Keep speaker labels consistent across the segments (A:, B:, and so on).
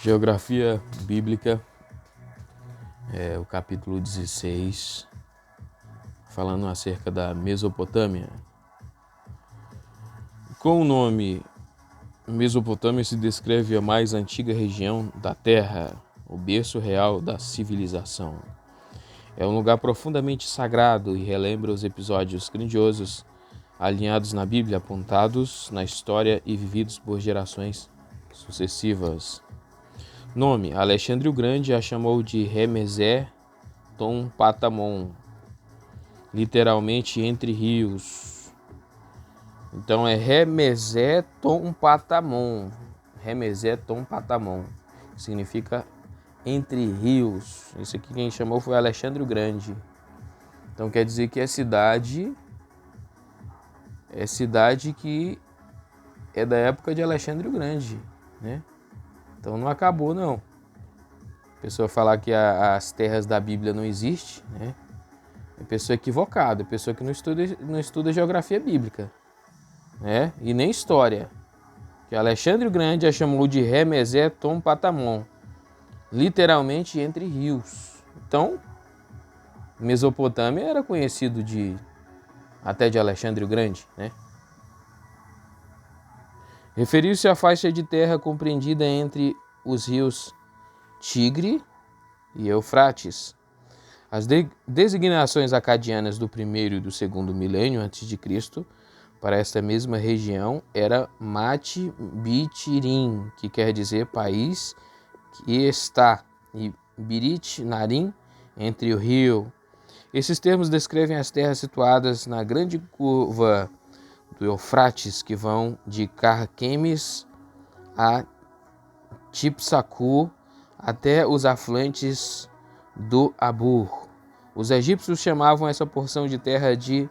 A: Geografia Bíblica, o capítulo 16, falando acerca da Mesopotâmia. Com o nome Mesopotâmia se descreve a mais antiga região da Terra, o berço real da civilização. É um lugar profundamente sagrado e relembra os episódios grandiosos alinhados na Bíblia, apontados na história e vividos por gerações sucessivas. Nome: Alexandre o Grande a chamou de Remesé-Tom Patamon, literalmente entre rios. Então é Remesé-Tom Patamon. Remesé-Tom Patamon significa entre rios. Isso aqui quem chamou foi Alexandre o Grande. Então quer dizer que é cidade que é da época de Alexandre o Grande, né? Então não acabou não. A pessoa falar que as terras da Bíblia não existem, né? É pessoa equivocada, é pessoa que não estuda geografia bíblica, né? E nem história. Que Alexandre o Grande a chamou de Remesé-Tom Patamon, literalmente entre rios. Então, Mesopotâmia era conhecido até de Alexandre o Grande, né? Referiu-se à faixa de terra compreendida entre os rios Tigre e Eufrates. As designações acadianas do primeiro e do segundo milênio a.C. para esta mesma região era Mati-Bitirim, que quer dizer país que está, e Birit-Narim, entre o rio. Esses termos descrevem as terras situadas na grande curva do Eufrates, que vão de Carquemes a Tipsacu até os afluentes do Abur. Os egípcios chamavam essa porção de terra de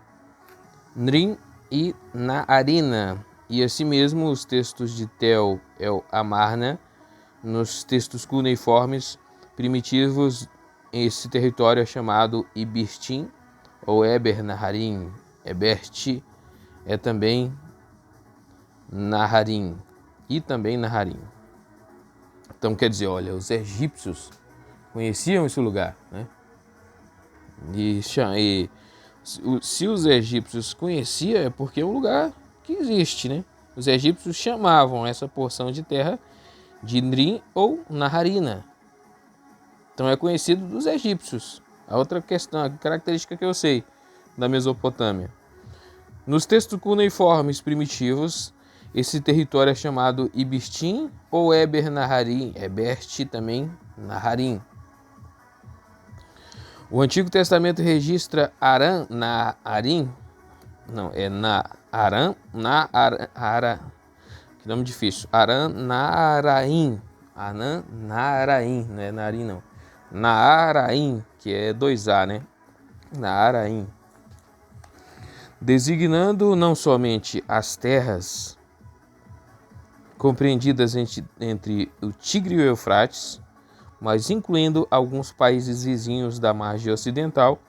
A: Nrim e Naarina, e assim mesmo os textos de Tel El Amarna, nos textos cuneiformes primitivos, esse território é chamado Ibirtim ou Eber Naharim. Eberti é também Naharim e também Naharim. Então quer dizer, olha, os egípcios conheciam esse lugar, né? E se os egípcios conheciam é porque é um lugar que existe, né? Os egípcios chamavam essa porção de terra de Nrim ou Naharina. Então é conhecido dos egípcios. A outra questão, a característica que eu sei da Mesopotâmia. Nos textos cuneiformes primitivos, esse território é chamado Ibistim ou Eber Naharim, Eberti também Naharim. O Antigo Testamento registra Aram Naarim, que nome difícil, Aram Naaraim, não é Narim não, Naaraim, que é 2A, né, Naaraim, designando não somente as terras compreendidas entre o Tigre e o Eufrates, mas incluindo alguns países vizinhos da margem ocidental,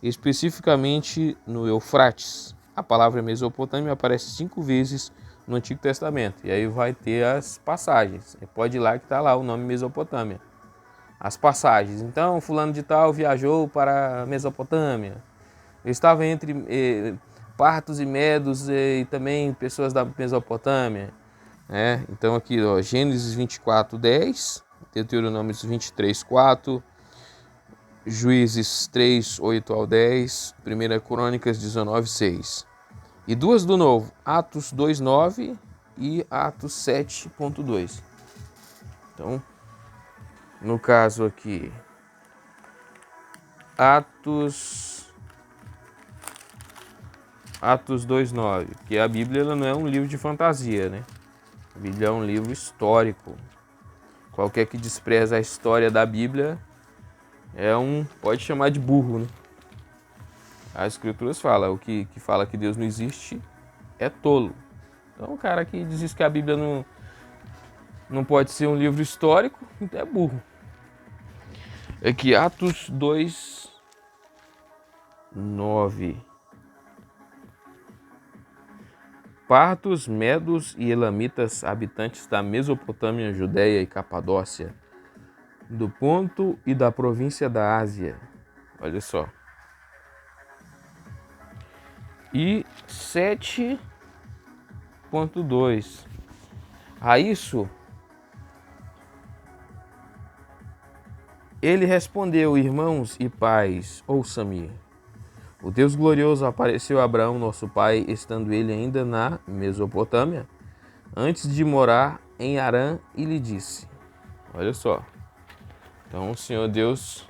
A: especificamente no Eufrates. A palavra Mesopotâmia aparece 5 vezes no Antigo Testamento, e aí vai ter as passagens. Você pode ir lá que está lá o nome Mesopotâmia. As passagens. Então, fulano de tal viajou para a Mesopotâmia. Ele estava entre partos e medos e também pessoas da Mesopotâmia. Então aqui, ó, Gênesis 24:10, Deuteronômios 23:4, Juízes 3:8-10, 1 Crônicas 19:6. E duas do Novo, Atos 2:9 e Atos 7:2. Então, no caso aqui, Atos 2:9, que a Bíblia ela não é um livro de fantasia, né? A Bíblia é um livro histórico. Qualquer que despreza a história da Bíblia pode chamar de burro, né? As escrituras falam, o que fala que Deus não existe é tolo. Então o cara que diz que a Bíblia não pode ser um livro histórico, então é burro. Aqui, Atos 2:9. partos, medos e elamitas, habitantes da Mesopotâmia, Judéia e Capadócia, do Ponto e da província da Ásia. Olha só. E 7.2. A isso ele respondeu: irmãos e pais, ouçam-me. O Deus glorioso apareceu a Abraão, nosso pai, estando ele ainda na Mesopotâmia, antes de morar em Harã, e lhe disse. Olha só. Então o Senhor Deus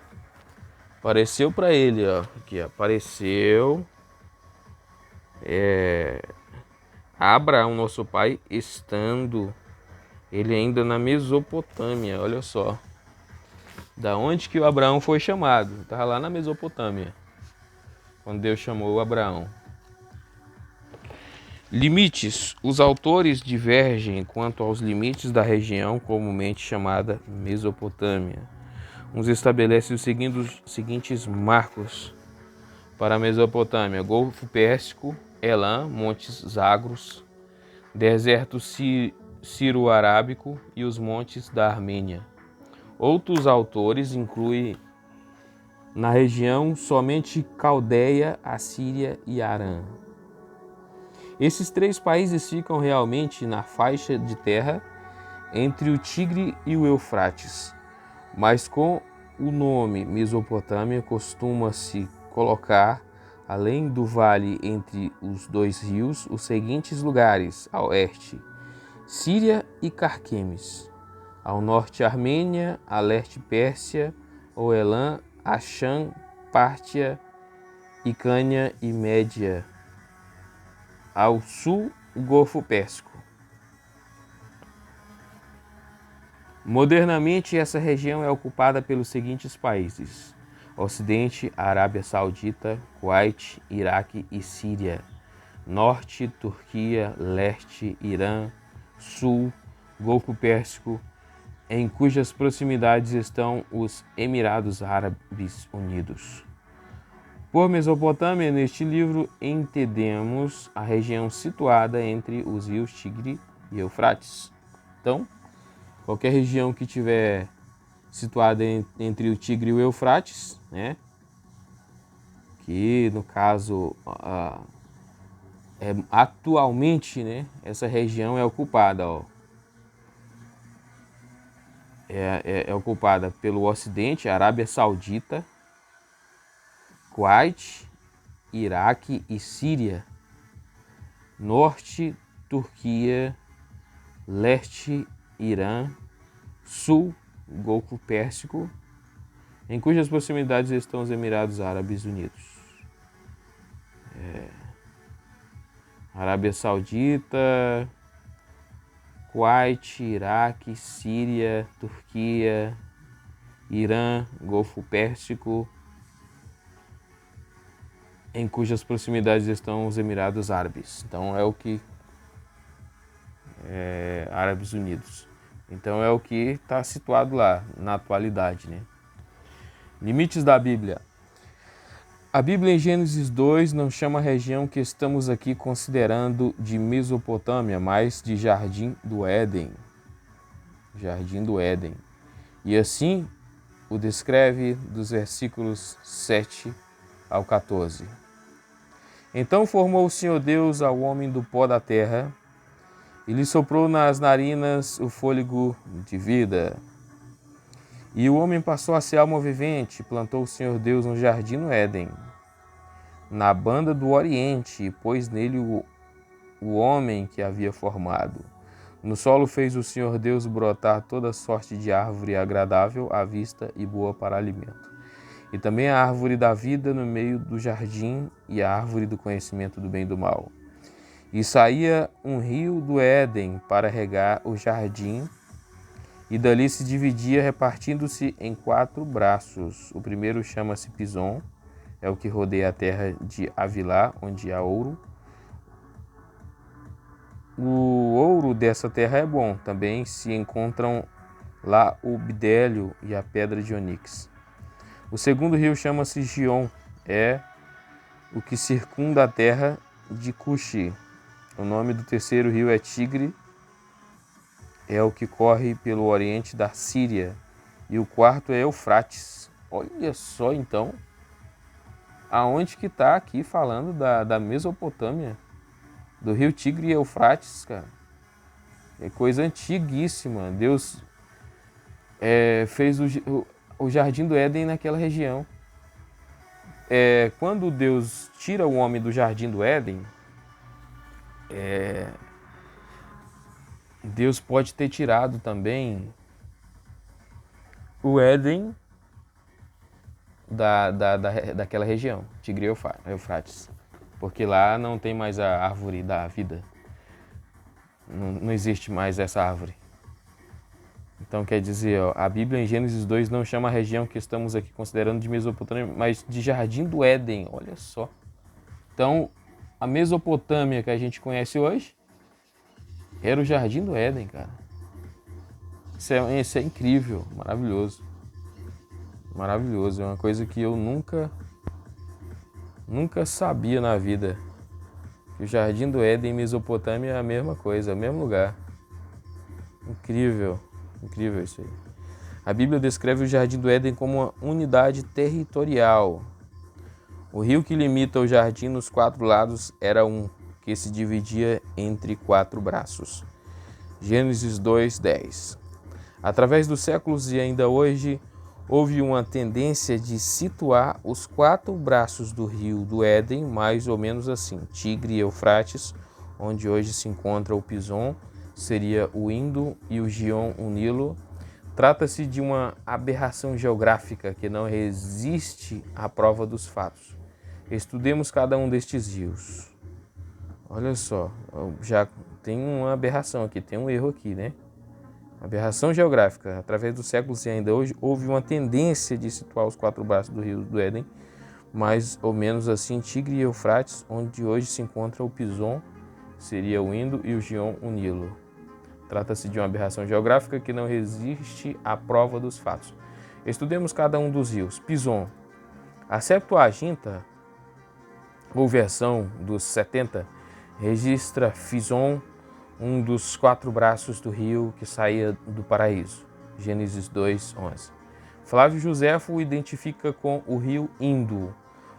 A: apareceu para ele, ó, aqui apareceu a Abraão, nosso pai, estando ele ainda na Mesopotâmia. Olha só. Da onde que o Abraão foi chamado? Estava lá na Mesopotâmia, quando Deus chamou o Abraão. Limites. Os autores divergem quanto aos limites da região comumente chamada Mesopotâmia. Uns estabelecem os seguintes marcos para a Mesopotâmia: Golfo Pérsico, Elam, Montes Zagros, Deserto Sírio-Arábico e os montes da Armênia. Outros autores incluem na região somente Caldeia, Assíria e Arã. Esses três países ficam realmente na faixa de terra entre o Tigre e o Eufrates, mas com o nome Mesopotâmia costuma-se colocar, além do vale entre os dois rios, os seguintes lugares: a oeste, Síria e Carquemes; ao norte, Armênia; a leste, Pérsia, ou Elam, Axã, Pártia, Icânia e Média; ao sul, o Golfo Pérsico. Modernamente, essa região é ocupada pelos seguintes países: Ocidente, Arábia Saudita, Kuwait, Iraque e Síria; Norte, Turquia; Leste, Irã; Sul, Golfo Pérsico, em cujas proximidades estão os Emirados Árabes Unidos. Por Mesopotâmia, neste livro, entendemos a região situada entre os rios Tigre e Eufrates. Então, qualquer região que tiver situada entre o Tigre e o Eufrates, né? Que no caso atualmente, né? Essa região é ocupada, ó. É ocupada pelo Ocidente, Arábia Saudita, Kuwait, Iraque e Síria; Norte, Turquia; Leste, Irã; Sul, Golfo Pérsico, em cujas proximidades estão os Emirados Árabes Unidos. Arábia Saudita, Kuwait, Iraque, Síria, Turquia, Irã, Golfo Pérsico, em cujas proximidades estão os Emirados Árabes. Então é o que Árabes Unidos. Então é o que está situado lá na atualidade, né? Limites da Bíblia. A Bíblia em Gênesis 2 não chama a região que estamos aqui considerando de Mesopotâmia, mas de Jardim do Éden. Jardim do Éden. E assim o descreve dos versículos 7 ao 14. Então formou o Senhor Deus ao homem do pó da terra e lhe soprou nas narinas o fôlego de vida. E o homem passou a ser alma vivente, plantou o Senhor Deus um jardim no Éden, na banda do Oriente, e pôs nele o homem que havia formado. No solo fez o Senhor Deus brotar toda sorte de árvore agradável à vista e boa para alimento. E também a árvore da vida no meio do jardim e a árvore do conhecimento do bem e do mal. E saía um rio do Éden para regar o jardim, e dali se dividia, repartindo-se em 4 braços. O primeiro chama-se Pison, é o que rodeia a terra de Havilá, onde há ouro. O ouro dessa terra é bom, também se encontram lá o bidélio e a pedra de onix. O segundo rio chama-se Gion, é o que circunda a terra de Cuxi. O nome do terceiro rio é Tigre, é o que corre pelo oriente da Síria. E o quarto é Eufrates. Olha só então, aonde que está aqui falando da Mesopotâmia, do rio Tigre e Eufrates, cara. É coisa antiguíssima. Deus fez o Jardim do Éden naquela região. Quando Deus tira o homem do Jardim do Éden, Deus pode ter tirado também o Éden daquela região, Tigre e Eufrates. Porque lá não tem mais a árvore da vida. Não existe mais essa árvore. Então quer dizer, a Bíblia em Gênesis 2 não chama a região que estamos aqui considerando de Mesopotâmia, mas de Jardim do Éden, olha só. Então, a Mesopotâmia que a gente conhece hoje era o Jardim do Éden, cara. Isso é incrível, maravilhoso. Maravilhoso, é uma coisa que eu nunca sabia na vida. Que o Jardim do Éden e Mesopotâmia é a mesma coisa, é o mesmo lugar. Incrível, incrível isso aí. A Bíblia descreve o Jardim do Éden como uma unidade territorial. O rio que limita o jardim nos 4 lados era um que se dividia entre 4 braços. Gênesis 2:10. Através dos séculos e ainda hoje, houve uma tendência de situar os 4 braços do rio do Éden mais ou menos assim: Tigre e Eufrates, onde hoje se encontra o Pison, seria o Indo, e o Gion, o Nilo. Trata-se de uma aberração geográfica que não resiste à prova dos fatos. Estudemos cada um destes rios. Olha só, já tem uma aberração aqui, tem um erro aqui, né? Aberração geográfica. Através dos séculos e ainda hoje, houve uma tendência de situar os 4 braços do rio do Éden, mais ou menos assim, Tigre e Eufrates, onde hoje se encontra o Pison, seria o Indo, e o Gion, o Nilo. Trata-se de uma aberração geográfica que não resiste à prova dos fatos. Estudemos cada um dos rios. Pison. A Septuaginta, ou versão dos 70, registra Pison, um dos 4 braços do rio que saía do paraíso. Gênesis 2:11. Flávio Joséfo o identifica com o rio Indo.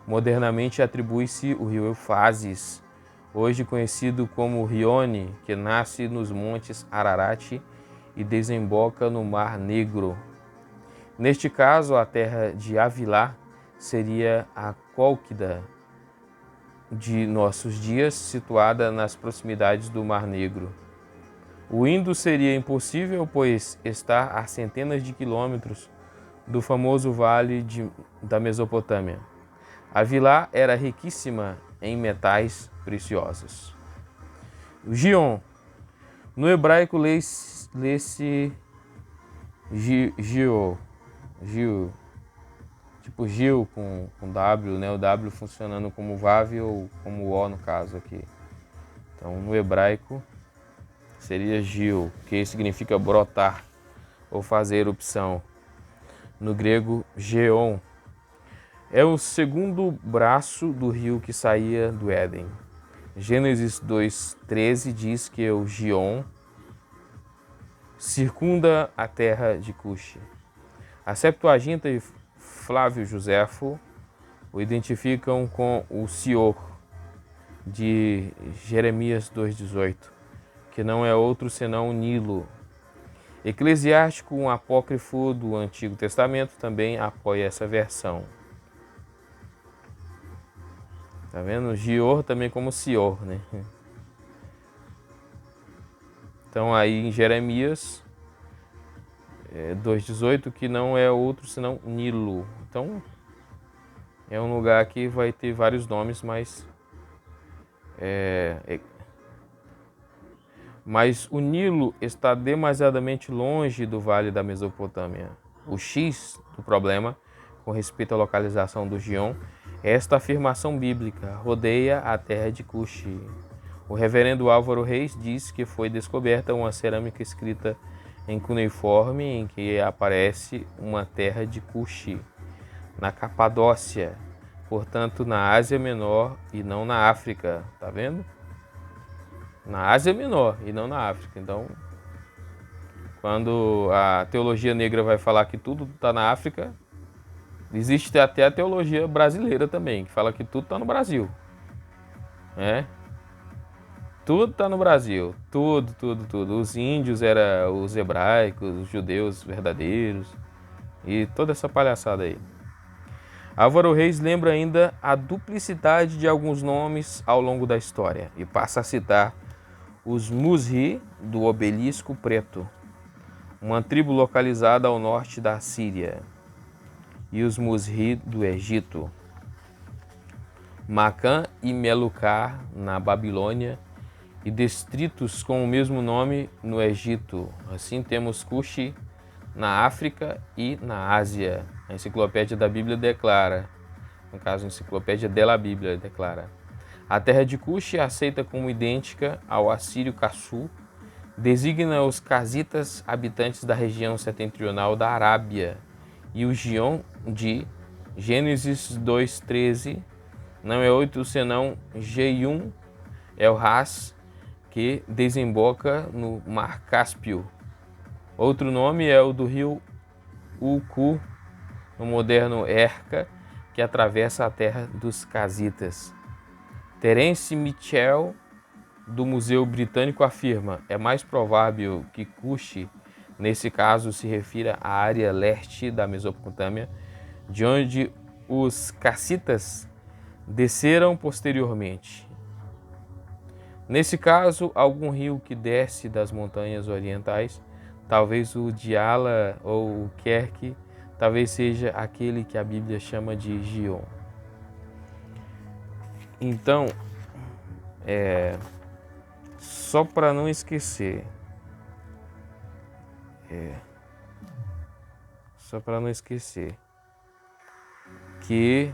A: Modernamente atribui-se o rio Eufrates, hoje conhecido como Rione, que nasce nos montes Ararat e desemboca no Mar Negro. Neste caso, a terra de Avilá seria a Cólquida de nossos dias, situada nas proximidades do Mar Negro. O Indo seria impossível, pois está a centenas de quilômetros do famoso vale da Mesopotâmia. Avilá era riquíssima em metais preciosos. O Gion. No hebraico lê-se Gio, tipo Gil com W, né? O W funcionando como Vav ou como O no caso aqui. Então no hebraico seria Gil, que significa brotar ou fazer erupção. No grego, Geon. É o segundo braço do rio que saía do Éden. Gênesis 2:13 diz que o Gion circunda a terra de Cuxi. A Septuaginta e Flávio Joséfo o identificam com o Sior, de Jeremias 2:18, que não é outro senão o Nilo. Eclesiástico, um apócrifo do Antigo Testamento, também apoia essa versão. Tá vendo? Gior também como Sior, né? Então aí em Jeremias 2:18, que não é outro senão Nilo. Então é um lugar que vai ter vários nomes, mas o Nilo está demasiadamente longe do vale da Mesopotâmia. O X do problema, com respeito à localização do Gion, é esta afirmação bíblica: rodeia a terra de Cuxi. O reverendo Álvaro Reis diz que foi descoberta uma cerâmica escrita em cuneiforme em que aparece uma terra de Cuxi, na Capadócia, portanto na Ásia Menor e não na África. Tá vendo? Na Ásia Menor e não na África. Então, quando a teologia negra vai falar que tudo está na África, existe até a teologia brasileira também, que fala que tudo está no Brasil. Né? Tudo está no Brasil. Tudo, tudo, tudo. Os índios eram os hebraicos, os judeus verdadeiros e toda essa palhaçada aí. Álvaro Reis lembra ainda a duplicidade de alguns nomes ao longo da história e passa a citar os Muzri do Obelisco Preto, uma tribo localizada ao norte da Síria, e os Muzri do Egito, Macã e Melucar na Babilônia e distritos com o mesmo nome no Egito. Assim temos Cuxi na África e na Ásia. A Enciclopédia da Bíblia declara, no caso a Enciclopédia della Bíblia declara, a terra de Cuxi, aceita como idêntica ao assírio Cassu, designa os casitas habitantes da região setentrional da Arábia, e o Gion de Gênesis 2:13 não é outro senão Geium El-Has, que desemboca no Mar Cáspio. Outro nome é o do rio Uku, no moderno Erca, que atravessa a terra dos casitas. Terence Mitchell, do Museu Britânico, afirma: é mais provável que Cuxi, nesse caso, se refira à área leste da Mesopotâmia, de onde os cassitas desceram posteriormente. Nesse caso, algum rio que desce das montanhas orientais, talvez o Diyala ou o Kerk, talvez seja aquele que a Bíblia chama de Gion. Então, só para não esquecer, que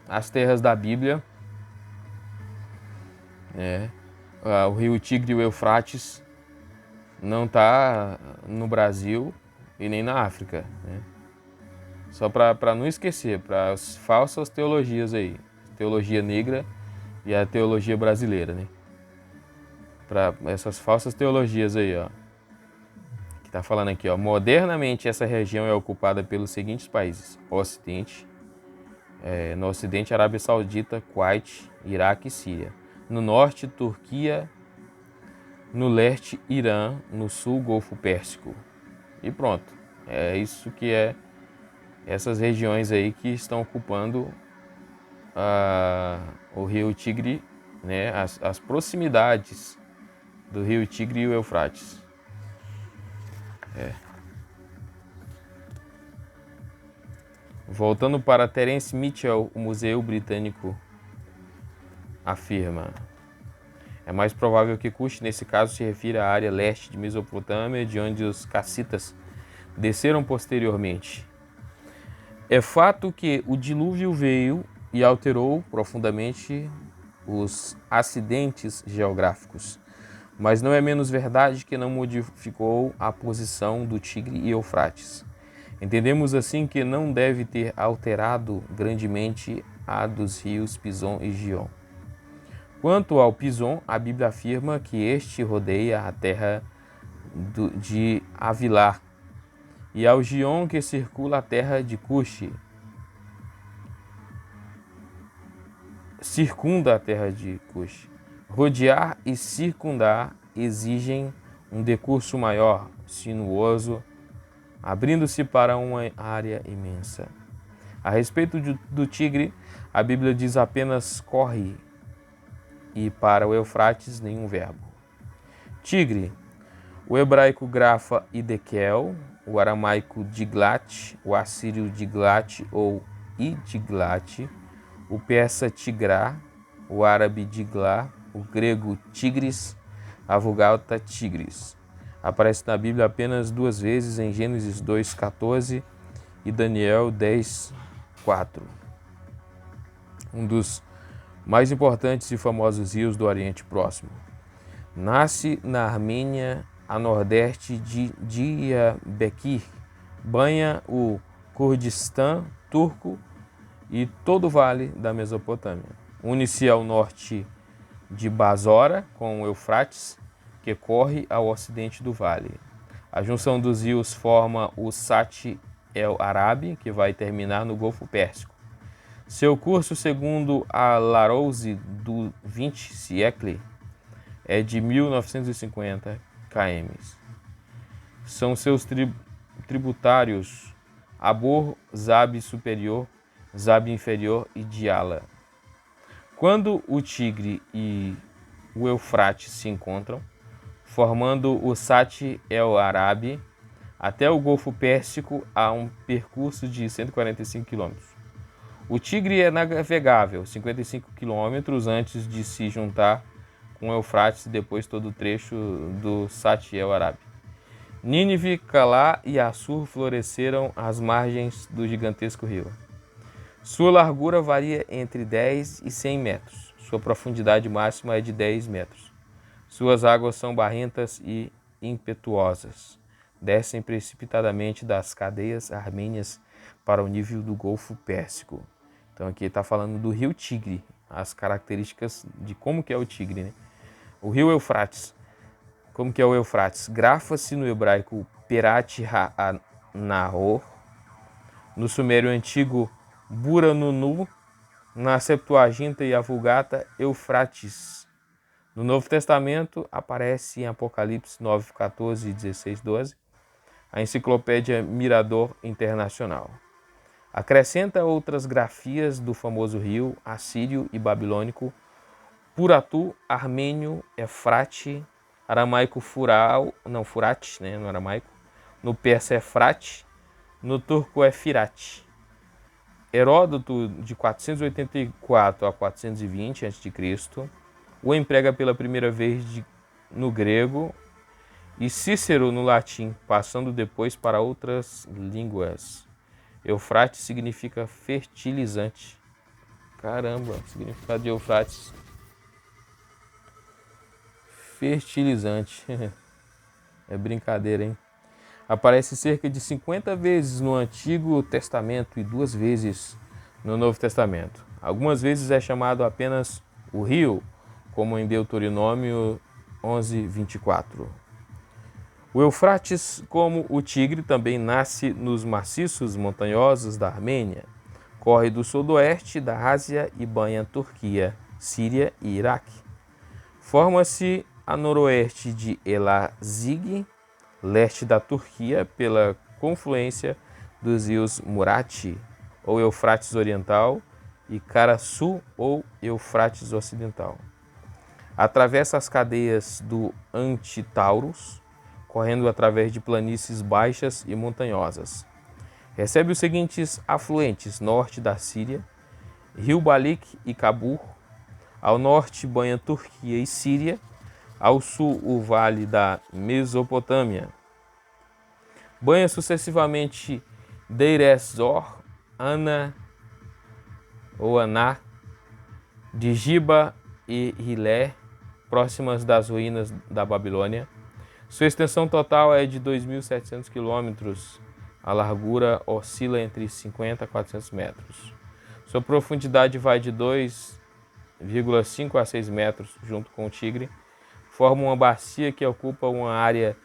A: as terras da Bíblia, o rio Tigre e o Eufrates, não está no Brasil e nem na África, né? Só para não esquecer, para as falsas teologias aí, teologia negra e a teologia brasileira, né? Para essas falsas teologias aí, ó, que tá falando aqui, ó, modernamente essa região é ocupada pelos seguintes países: Ocidente, no Ocidente, Arábia Saudita, Kuwait, Iraque e Síria; no Norte, Turquia; no Leste, Irã; no Sul, Golfo Pérsico. E pronto, é isso que é essas regiões aí que estão ocupando o rio Tigre, né, as proximidades do rio Tigre e o Eufrates. Voltando para Terence Mitchell, o Museu Britânico afirma: é mais provável que Cuxi, nesse caso, se refira à área leste de Mesopotâmia, de onde os cassitas desceram posteriormente. É fato que o dilúvio veio e alterou profundamente os acidentes geográficos, mas não é menos verdade que não modificou a posição do Tigre e Eufrates. Entendemos assim que não deve ter alterado grandemente a dos rios Pison e Gion. Quanto ao Pison, a Bíblia afirma que este rodeia a terra de Avilar, e ao Gion, que circula a terra de Cuxi, circunda a terra de Cuxi. Rodear e circundar exigem um decurso maior, sinuoso, abrindo-se para uma área imensa. A respeito do Tigre, a Bíblia diz apenas corre, e para o Eufrates nenhum verbo. Tigre, o hebraico Grafa e Dekel, o aramaico Diglat, o assírio Diglat ou Idiglat, o persa Tigrá, o árabe Diglá, o grego Tigris, a vulgata Tigris. Aparece na Bíblia apenas 2 vezes, em Gênesis 2:14 e Daniel 10:4. Um dos mais importantes e famosos rios do Oriente Próximo. Nasce na Armênia, a nordeste de Diyarbakir, banha o Kurdistão turco e todo o vale da Mesopotâmia. Une-se ao norte de Basora com o Eufrates, que corre ao ocidente do vale. A junção dos rios forma o Sat El Arabi, que vai terminar no Golfo Pérsico. Seu curso, segundo a Larousse du 20 siècle, é de 1950 km. São seus tributários Abor, Zab superior, Zab inferior e Diala. Quando o Tigre e o Eufrates se encontram, formando o Sat El Arabi, até o Golfo Pérsico há um percurso de 145 km. O Tigre é navegável 55 km antes de se juntar com o Eufrates e depois todo o trecho do Sat El Arabi. Nínive, Calá e Assur floresceram às margens do gigantesco rio. Sua largura varia entre 10 e 100 metros. Sua profundidade máxima é de 10 metros. Suas águas são barrentas e impetuosas. Descem precipitadamente das cadeias armênias para o nível do Golfo Pérsico. Então aqui está falando do rio Tigre, as características de como que é o Tigre, né? O rio Eufrates. Como que é o Eufrates? Grafa-se no hebraico Perat Ha-Nahor, no sumério antigo Buranunu, na Septuaginta e a Vulgata Eufrates. No Novo Testamento aparece em Apocalipse 9, 14 e 16, 12, a enciclopédia Mirador Internacional. Acrescenta outras grafias do famoso rio assírio e babilônico Puratu, armênio, Efrate, aramaico Furate, né, no aramaico, no persa Efrate, no turco Firate. Heródoto, de 484 a 420 a.C., o emprega pela primeira vez no grego e Cícero no latim, passando depois para outras línguas. Eufrates significa fertilizante. Caramba, o significado de Eufrates. Fertilizante. É brincadeira, hein? Aparece cerca de 50 vezes no Antigo Testamento e 2 vezes no Novo Testamento. Algumas vezes é chamado apenas o rio, como em Deuteronômio 11, 24. O Eufrates, como o Tigre, também nasce nos maciços montanhosos da Armênia, corre do sudoeste da Ásia e banha Turquia, Síria e Iraque. Forma-se a noroeste de Elazig, leste da Turquia, pela confluência dos rios Murat, ou Eufrates Oriental, e Karasu, ou Eufrates Ocidental. Atravessa as cadeias do Antitaurus, correndo através de planícies baixas e montanhosas. Recebe os seguintes afluentes: norte da Síria, Rio Balik e Cabur, ao norte banha Turquia e Síria, ao sul o vale da Mesopotâmia. Banha sucessivamente Deir ez-Zor, Ana ou Aná, de Giba e Hilé, próximas das ruínas da Babilônia. Sua extensão total é de 2.700 km. A largura oscila entre 50 a 400 metros. Sua profundidade vai de 2,5 a 6 metros, junto com o Tigre. Forma uma bacia que ocupa uma área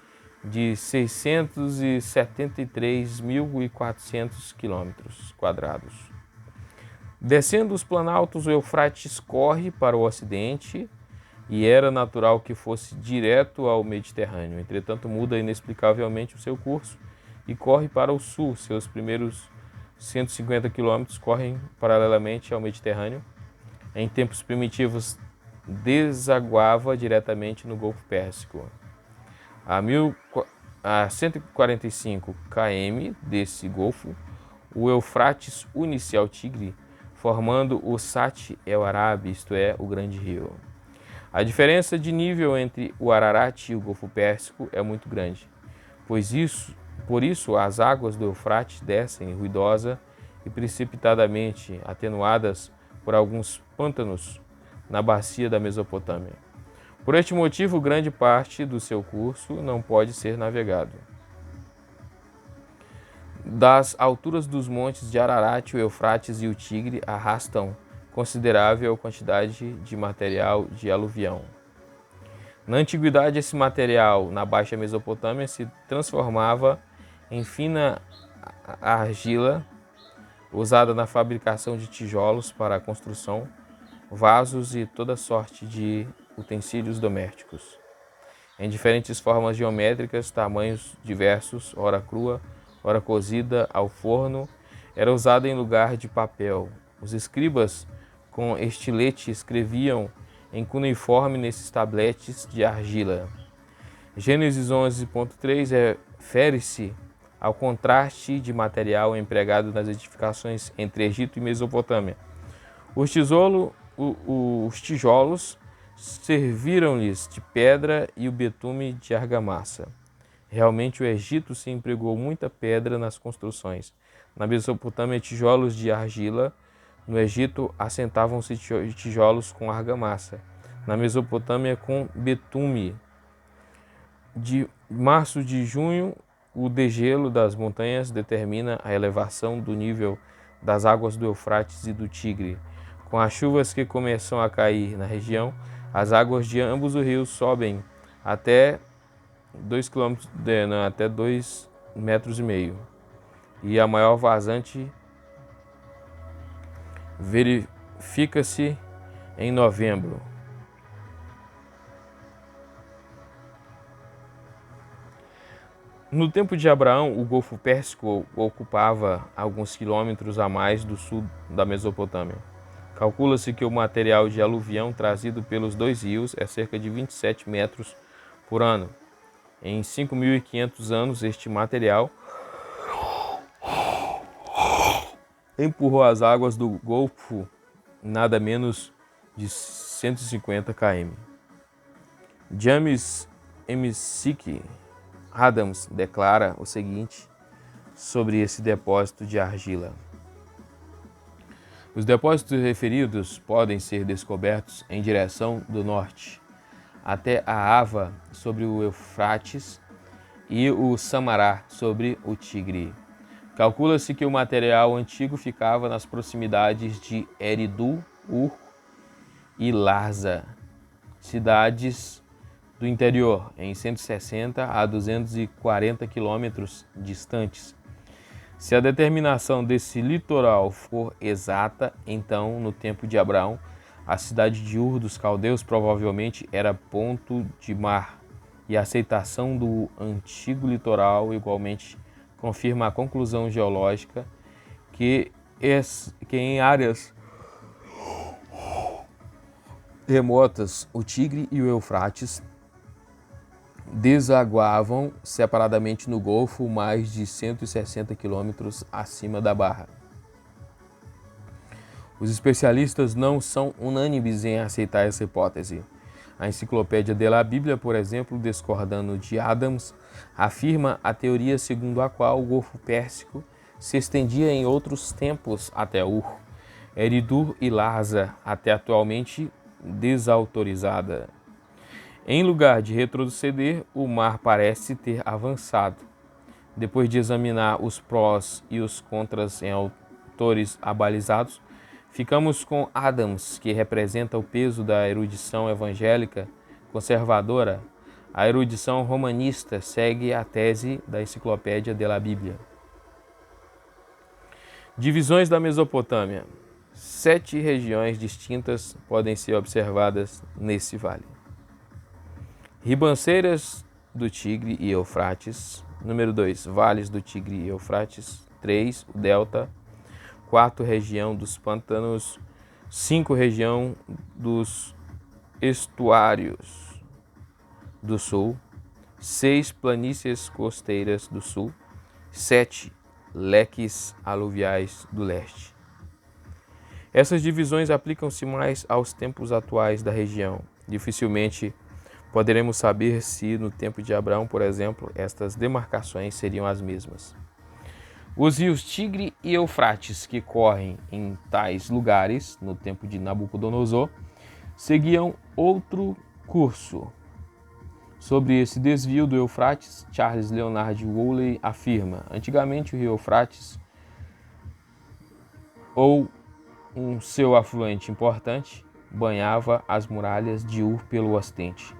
A: de 673.400 km². Descendo os planaltos, o Eufrates corre para o ocidente e era natural que fosse direto ao Mediterrâneo. Entretanto, muda inexplicavelmente o seu curso e corre para o sul. Seus primeiros 150 quilômetros correm paralelamente ao Mediterrâneo. Em tempos primitivos, desaguava diretamente no Golfo Pérsico. A 145 km desse golfo, o Eufrates une-se ao Tigre, formando o Sat El Arabi, isto é, o Grande Rio. A diferença de nível entre o Ararat e o Golfo Pérsico é muito grande, por isso as águas do Eufrates descem ruidosa e precipitadamente, atenuadas por alguns pântanos na bacia da Mesopotâmia. Por este motivo, grande parte do seu curso não pode ser navegado. Das alturas dos montes de Ararat, o Eufrates e o Tigre arrastam considerável quantidade de material de aluvião. Na antiguidade, esse material na Baixa Mesopotâmia se transformava em fina argila usada na fabricação de tijolos para a construção, vasos e toda sorte de utensílios domésticos, em diferentes formas geométricas, tamanhos diversos, ora crua, ora cozida ao forno, era usada em lugar de papel. Os escribas com estilete escreviam em cuneiforme nesses tabletes de argila. Gênesis 11.3 refere-se ao contraste de material empregado nas edificações entre Egito e Mesopotâmia. Os tijolos serviram-lhes de pedra e o betume de argamassa. Realmente o Egito se empregou muita pedra nas construções. Na Mesopotâmia, tijolos de argila. No Egito, assentavam-se tijolos com argamassa. Na Mesopotâmia, com betume. De março de junho, o degelo das montanhas determina a elevação do nível das águas do Eufrates e do Tigre. Com as chuvas que começam a cair na região, as águas de ambos os rios sobem até 2,5 metros. E a maior vazante verifica-se em novembro. No tempo de Abraão, o Golfo Pérsico ocupava alguns quilômetros a mais do sul da Mesopotâmia. Calcula-se que o material de aluvião trazido pelos dois rios é cerca de 27 metros por ano. Em 5.500 anos, este material empurrou as águas do Golfo nada menos de 150 km. James McSick Adams declara o seguinte sobre esse depósito de argila. Os depósitos referidos podem ser descobertos em direção do norte, até a Ava sobre o Eufrates e o Samará sobre o Tigre. Calcula-se que o material antigo ficava nas proximidades de Eridu, Ur e Larsa, cidades do interior, em 160 a 240 quilômetros distantes. Se a determinação desse litoral for exata, então, no tempo de Abraão, a cidade de Ur dos Caldeus provavelmente era ponto de mar, e a aceitação do antigo litoral igualmente confirma a conclusão geológica que em áreas remotas o Tigre e o Eufrates desaguavam separadamente no Golfo mais de 160 quilômetros acima da Barra. Os especialistas não são unânimes em aceitar essa hipótese. A Enciclopédia de la Bíblia, por exemplo, discordando de Adams, afirma a teoria segundo a qual o Golfo Pérsico se estendia em outros tempos até Ur, Eridu e Larsa, até atualmente desautorizada. Em lugar de retroceder, o mar parece ter avançado. Depois de examinar os prós e os contras em autores abalizados, ficamos com Adams, que representa o peso da erudição evangélica conservadora. A erudição romanista segue a tese da Enciclopédia de la Bíblia. Divisões da Mesopotâmia. 7 regiões distintas podem ser observadas nesse vale. Ribanceiras do Tigre e Eufrates. Número 2, vales do Tigre e Eufrates. 3, o Delta. 4, região dos pântanos. 5, região dos estuários do sul. 6, planícies costeiras do sul. 7, leques aluviais do leste. Essas divisões aplicam-se mais aos tempos atuais da região. Dificilmente poderemos saber se, no tempo de Abraão, por exemplo, estas demarcações seriam as mesmas. Os rios Tigre e Eufrates, que correm em tais lugares, no tempo de Nabucodonosor, seguiam outro curso. Sobre esse desvio do Eufrates, Charles Leonard Woolley afirma: antigamente o rio Eufrates, ou um seu afluente importante, banhava as muralhas de Ur pelo ocidente.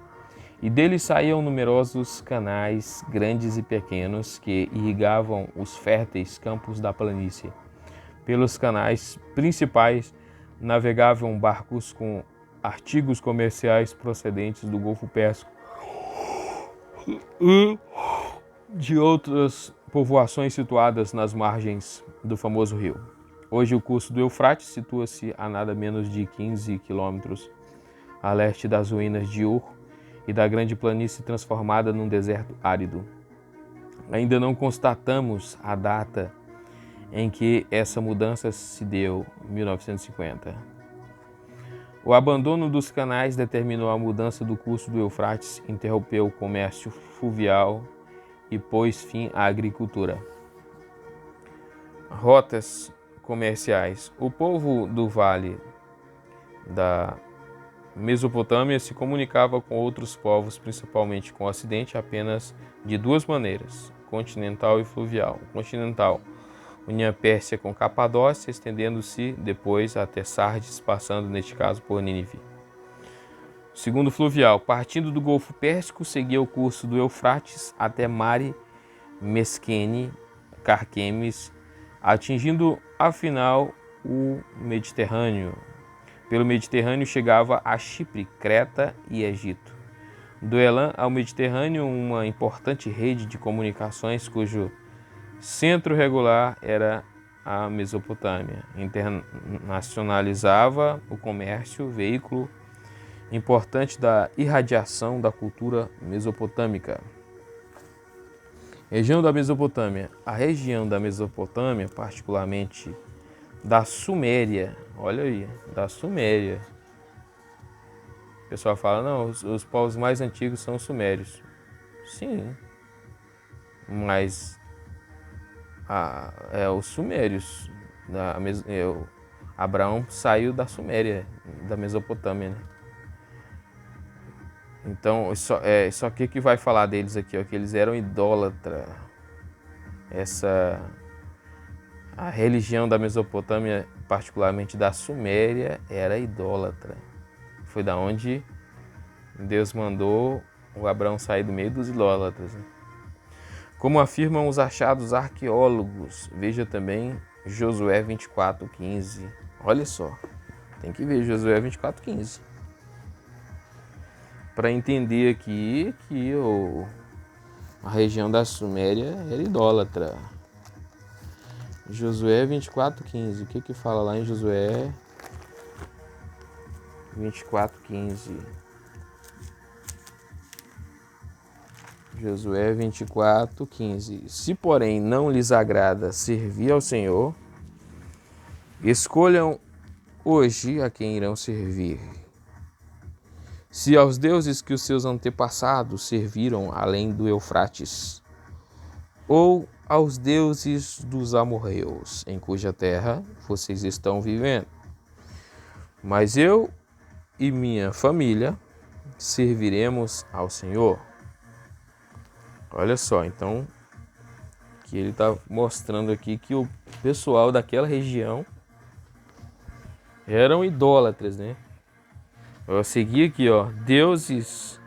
A: E dele saíam numerosos canais, grandes e pequenos, que irrigavam os férteis campos da planície. Pelos canais principais navegavam barcos com artigos comerciais procedentes do Golfo Pérsico e de outras povoações situadas nas margens do famoso rio. Hoje o curso do Eufrates situa-se a nada menos de 15 quilômetros a leste das ruínas de Ur e da grande planície transformada num deserto árido. Ainda não constatamos a data em que essa mudança se deu, 1950. O abandono dos canais determinou a mudança do curso do Eufrates, interrompeu o comércio fluvial e pôs fim à agricultura. Rotas comerciais. O povo do vale da Mesopotâmia se comunicava com outros povos, principalmente com o Ocidente, apenas de duas maneiras, continental e fluvial. Continental, unia a Pérsia com Capadócia, estendendo-se depois até Sardes, passando, neste caso, por Nínive. Segundo fluvial, partindo do Golfo Pérsico, seguia o curso do Eufrates até Mare Mesquene, Carquemes, atingindo, afinal, o Mediterrâneo. Pelo Mediterrâneo chegava a Chipre, Creta e Egito. Do Elam ao Mediterrâneo, uma importante rede de comunicações cujo centro regular era a Mesopotâmia. Internacionalizava o comércio, veículo importante da irradiação da cultura mesopotâmica. Região da Mesopotâmia. A região da Mesopotâmia, particularmente da Suméria, olha aí, da Suméria. O pessoal fala, não, os povos mais antigos são os sumérios. Sim, mas os sumérios, Abraão saiu da Suméria, da Mesopotâmia, né? Então, só que vai falar deles aqui, ó, que eles eram idólatras. A religião da Mesopotâmia, particularmente da Suméria, era idólatra. Foi da onde Deus mandou o Abraão sair do meio dos idólatras, né? Como afirmam os achados arqueólogos, veja também Josué 24:15. Olha só, tem que ver Josué 24:15 para entender aqui que a região da Suméria era idólatra. Josué 24:15. O que fala lá em Josué 24:15? Josué 24:15. Se, porém, não lhes agrada servir ao Senhor, escolham hoje a quem irão servir. Se aos deuses que os seus antepassados serviram além do Eufrates, ou aos deuses dos amorreus, em cuja terra vocês estão vivendo. Mas eu e minha família serviremos ao Senhor. Olha só, então, que ele está mostrando aqui que o pessoal daquela região eram idólatras, né? Eu segui aqui, ó, deuses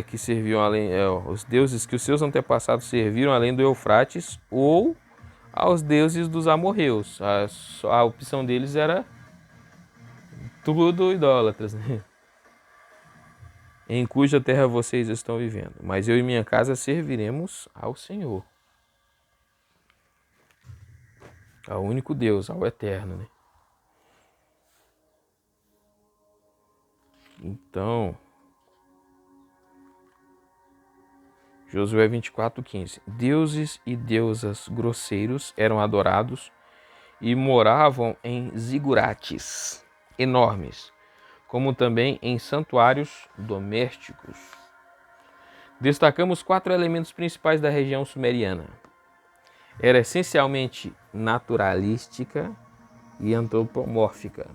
A: que serviam além, os deuses que os seus antepassados serviram além do Eufrates, ou aos deuses dos amorreus. A opção deles era tudo idólatras, né? Em cuja terra vocês estão vivendo. Mas eu e minha casa serviremos ao Senhor, ao único Deus, ao eterno, né? Então, Josué 24:15. Deuses e deusas grosseiros eram adorados e moravam em zigurates enormes, como também em santuários domésticos. Destacamos 4 elementos principais da região sumeriana. Era essencialmente naturalística e antropomórfica.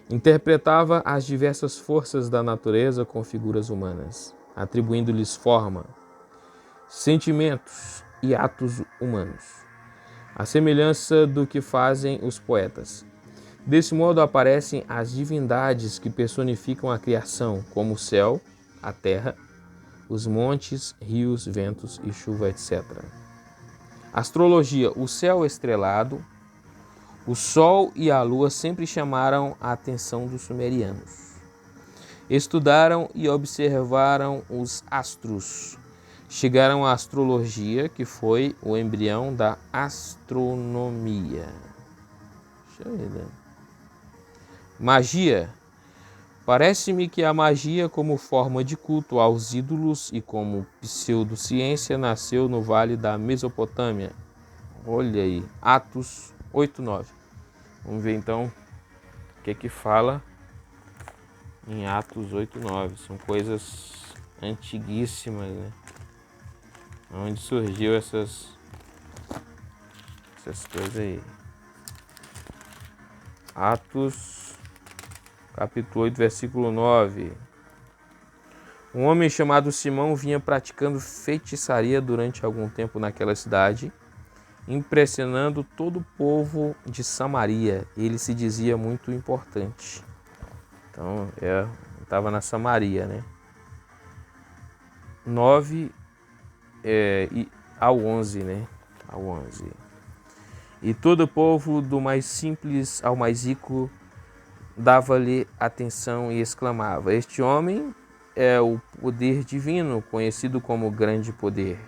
A: Interpretava as diversas forças da natureza com figuras humanas, atribuindo-lhes forma, sentimentos e atos humanos. a semelhança do que fazem os poetas. Desse modo aparecem as divindades que personificam a criação, como o céu, a terra, os montes, rios, ventos e chuva, etc. Astrologia. O céu estrelado, o sol e a lua sempre chamaram a atenção dos sumerianos. Estudaram e observaram os astros. Chegaram à astrologia, que foi o embrião da astronomia. Deixa eu ver, né? Magia. Parece-me que a magia, como forma de culto aos ídolos e como pseudociência, nasceu no vale da Mesopotâmia. Olha aí, Atos 8:9. Vamos ver então o que fala em Atos 8:9. São coisas antiguíssimas, né? Onde surgiu essas coisas aí. Atos, capítulo 8, versículo 9. Um homem chamado Simão vinha praticando feitiçaria durante algum tempo naquela cidade, impressionando todo o povo de Samaria. Ele se dizia muito importante. Então, estava na Samaria, né? 9 ao 11, né? Ao 11. E todo o povo, do mais simples ao mais rico, dava-lhe atenção e exclamava: este homem é o poder divino, conhecido como grande poder.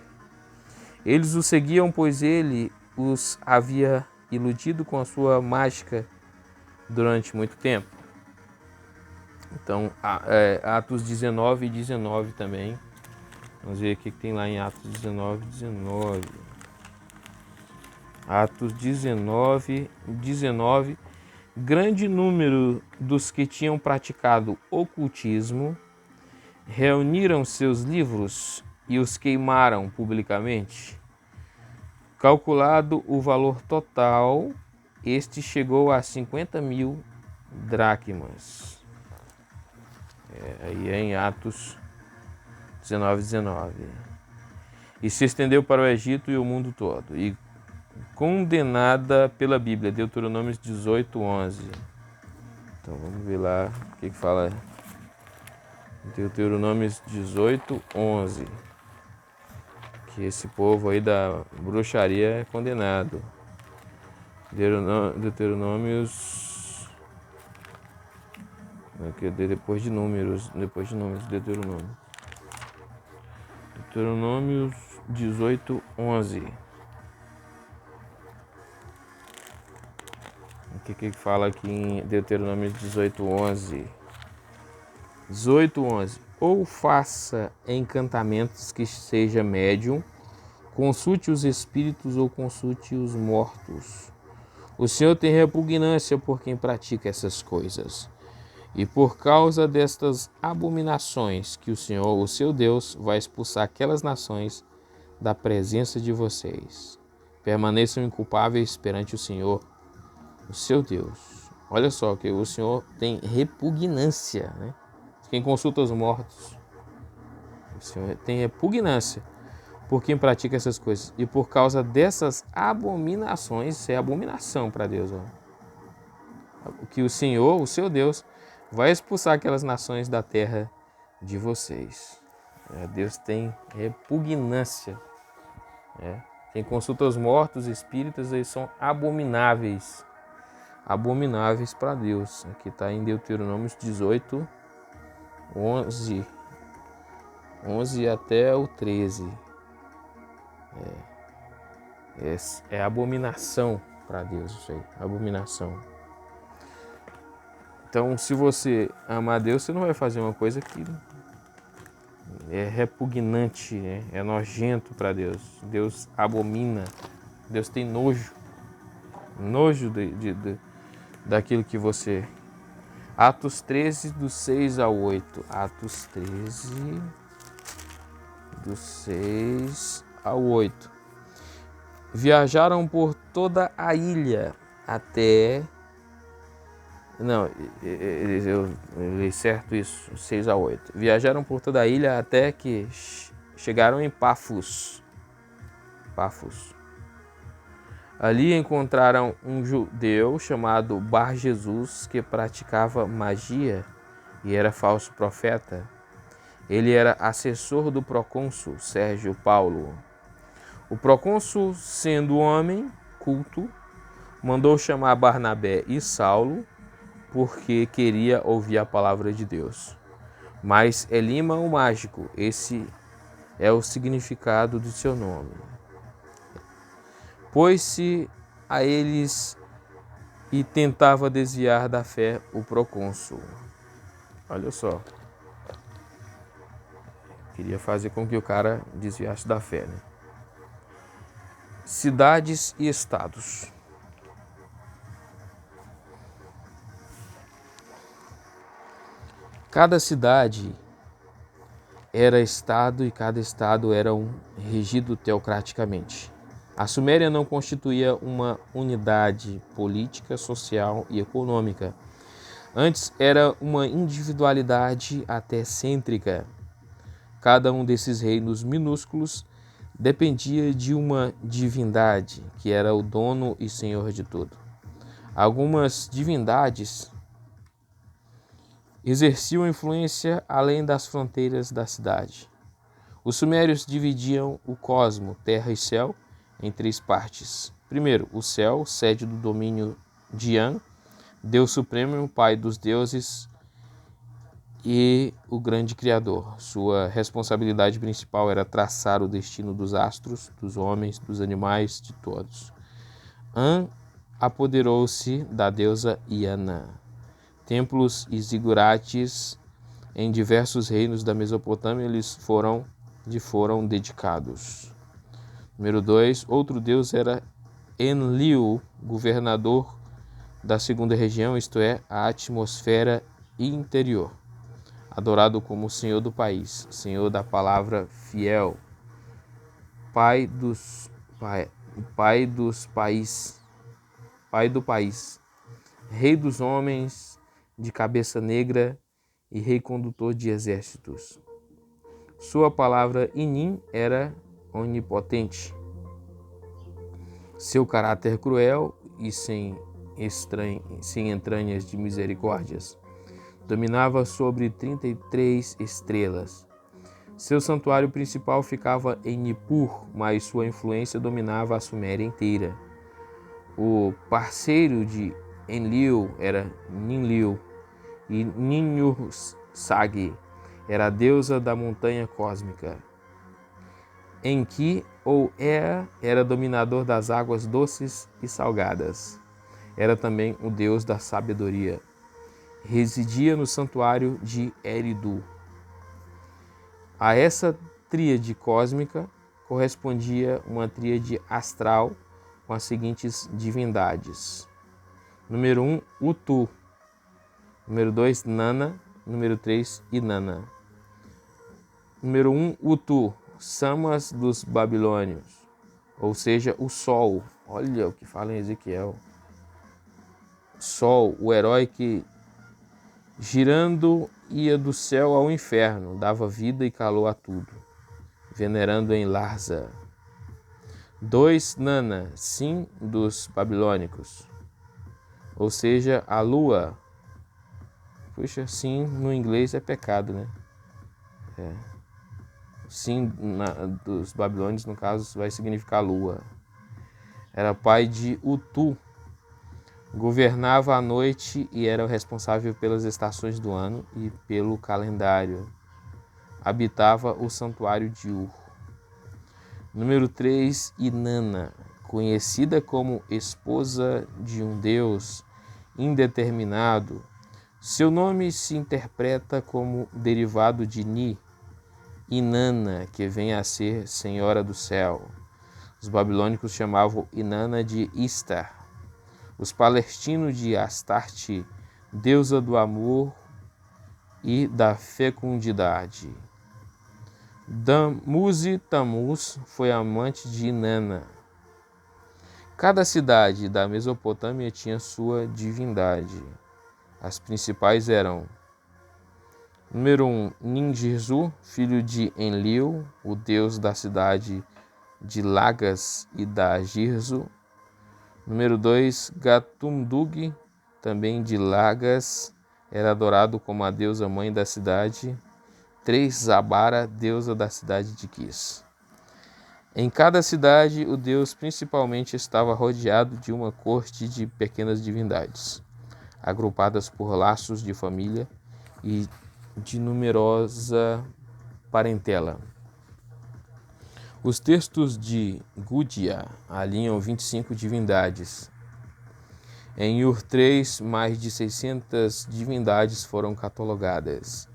A: Eles o seguiam, pois ele os havia iludido com a sua mágica durante muito tempo. Então, Atos 19 e 19 também. Vamos ver o que tem lá em Atos 19, 19. Atos 19, 19. Grande número dos que tinham praticado ocultismo reuniram seus livros e os queimaram publicamente. Calculado o valor total, este chegou a 50.000 dracmas. Aí é em Atos 19, 19. E se estendeu para o Egito e o mundo todo. E condenada pela Bíblia, Deuteronômio 18, 11. Então vamos ver lá o que fala Deuteronômio 18, 11. Que esse povo aí da bruxaria é condenado. Deuteronômios. Depois de números, Deuteronômio. Deuteronômio 18, 11. O que fala aqui em Deuteronômio 18, 11? 18, 11. Ou faça encantamentos que seja médium, consulte os espíritos ou consulte os mortos. O Senhor tem repugnância por quem pratica essas coisas. E por causa destas abominações que o Senhor, o seu Deus, vai expulsar aquelas nações da presença de vocês. Permaneçam inculpáveis perante o Senhor, o seu Deus. Olha só que o Senhor tem repugnância, né? Quem consulta os mortos, o Senhor tem repugnância por quem pratica essas coisas. E por causa dessas abominações, isso é abominação para Deus, ó. Que o Senhor, o seu Deus, vai expulsar aquelas nações da terra de vocês. Deus tem repugnância. Quem consulta os mortos, espíritas, eles são abomináveis. Abomináveis para Deus. Aqui está em Deuteronômio 18, 11. 11 até o 13. É abominação para Deus isso aí. Abominação. Então, se você ama a Deus, você não vai fazer uma coisa que é repugnante, né? É nojento para Deus. Deus abomina. Deus tem nojo. Nojo daquilo que você... Atos 13, do 6 ao 8. Atos 13, do 6 ao 8. Viajaram por toda a ilha até... Não, eu li certo isso, 6 a 8. Viajaram por toda a ilha até que chegaram em Pafos. Ali encontraram um judeu chamado Bar-Jesus que praticava magia e era falso profeta. Ele era assessor do procônsul Sérgio Paulo. O procônsul, sendo homem culto, mandou chamar Barnabé e Saulo porque queria ouvir a palavra de Deus. Mas Elima o mágico, esse é o significado do seu nome. Pôs-se a eles e tentava desviar da fé o procônsul. Olha só. Queria fazer com que o cara desviasse da fé, né? Cidades e estados. Cada cidade era estado e cada estado era regido teocraticamente. A Suméria não constituía uma unidade política, social e econômica. Antes era uma individualidade até cêntrica. Cada um desses reinos minúsculos dependia de uma divindade, que era o dono e senhor de tudo. Algumas divindades exerciam influência além das fronteiras da cidade. Os sumérios dividiam o cosmo, terra e céu, em três partes. Primeiro, o céu, sede do domínio de An, Deus Supremo, Pai dos deuses e o grande Criador. Sua responsabilidade principal era traçar o destino dos astros, dos homens, dos animais, de todos. An apoderou-se da deusa Iana. Templos e zigurates em diversos reinos da Mesopotâmia lhes foram dedicados. Número 2, outro deus era Enlil, governador da segunda região, isto é, a atmosfera interior, adorado como senhor do país, senhor da palavra fiel, pai do país, rei dos homens, de cabeça negra e rei condutor de exércitos. Sua palavra Inim era onipotente. Seu caráter cruel e sem entranhas de misericórdias. Dominava sobre 33 estrelas. Seu santuário principal ficava em Nippur, mas sua influência dominava a Suméria inteira. O parceiro de Enlil era Ninlil, e Ninhursag era a deusa da montanha cósmica. Enki ou Ea era dominador das águas doces e salgadas. Era também o deus da sabedoria. Residia no santuário de Eridu. A essa tríade cósmica correspondia uma tríade astral com as seguintes divindades. Número 1, Utu. Número 2, Nana. Número 3, Inanna. Número 1, Utu, Samas dos babilônios, ou seja, o Sol. Olha o que fala em Ezequiel. Sol, o herói que, girando, ia do céu ao inferno, dava vida e calor a tudo, venerando em Larsa. 2, Nana, Sim dos babilônicos, ou seja, a lua. Puxa, sim no inglês é pecado, né? Sim dos babilônios, no caso, vai significar lua. Era pai de Utu. Governava a noite e era o responsável pelas estações do ano e pelo calendário. Habitava o santuário de Ur. Número 3, Inanna, conhecida como esposa de um deus indeterminado. Seu nome se interpreta como derivado de Ni, Inanna, que vem a ser Senhora do Céu. Os babilônicos chamavam Inanna de Istar. Os palestinos de Astarte, deusa do amor e da fecundidade. Tamuz foi amante de Inanna. Cada cidade da Mesopotâmia tinha sua divindade. As principais eram: número 1, Ninjirzu, filho de Enlil, o deus da cidade de Lagas e da Girzo. Número 2, Gatumdug, também de Lagas, era adorado como a deusa mãe da cidade. 3, Zabara, deusa da cidade de Quis. Em cada cidade, o deus principalmente estava rodeado de uma corte de pequenas divindades, agrupadas por laços de família e de numerosa parentela. Os textos de Gudea alinham 25 divindades. Em Ur 3, mais de 600 divindades foram catalogadas.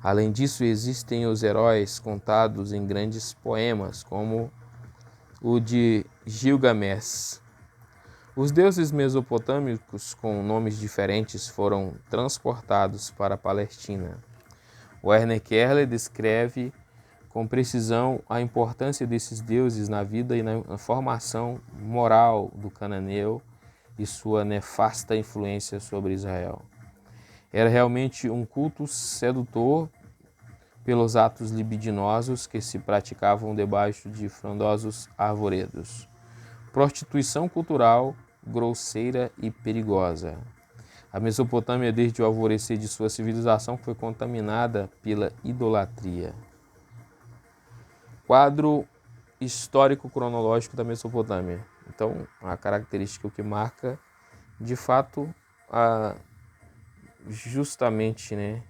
A: Além disso, existem os heróis contados em grandes poemas, como o de Gilgamesh. Os deuses mesopotâmicos com nomes diferentes foram transportados para a Palestina. Werner Keller descreve com precisão a importância desses deuses na vida e na formação moral do cananeu e sua nefasta influência sobre Israel. Era realmente um culto sedutor pelos atos libidinosos que se praticavam debaixo de frondosos arvoredos. Prostituição cultural, grosseira e perigosa. A Mesopotâmia, desde o alvorecer de sua civilização, foi contaminada pela idolatria. Quadro histórico-cronológico da Mesopotâmia. Então, a característica que marca, de fato, justamente, né,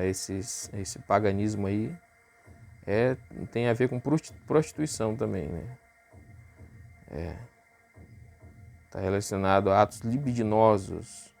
A: esse paganismo aí tem a ver com prostituição também, né? Está relacionado a atos libidinosos,